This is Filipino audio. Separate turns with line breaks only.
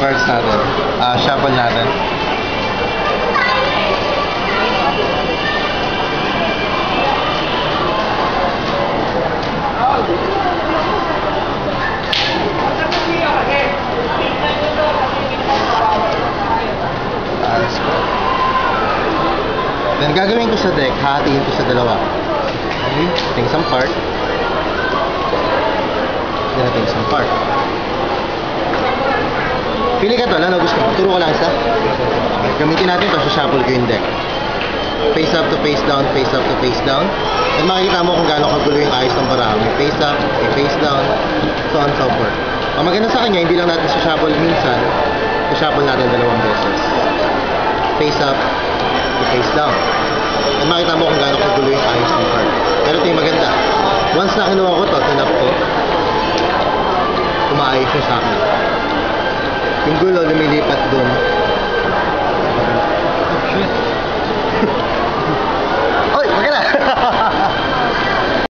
cards natin. Shuffle natin. Then gagawin ko sa deck, hahatiin ko sa dalawa. Okay, ating isang part. Then ating isang part. Pili ka to, ano gusto mo? Turo ko lang isa. Okay, gamitin natin ito, shuffle ko yung deck. Face up to face down, face up to face down. Then makikita mo kung gaano kagulo yung ayos ng parang. May face up, may face down, so on so forth. Ang maganda sa kanya, hindi lang natin shuffle minsan, shuffle natin dalawang beses. Face up, face down. At makita mo kung gaano kagulo yung ayos ng card. Pero ito yung maganda. Once na kinuha ko ito, tinap ko, umaayos yung sa akin. Yung gulo lumilipat dun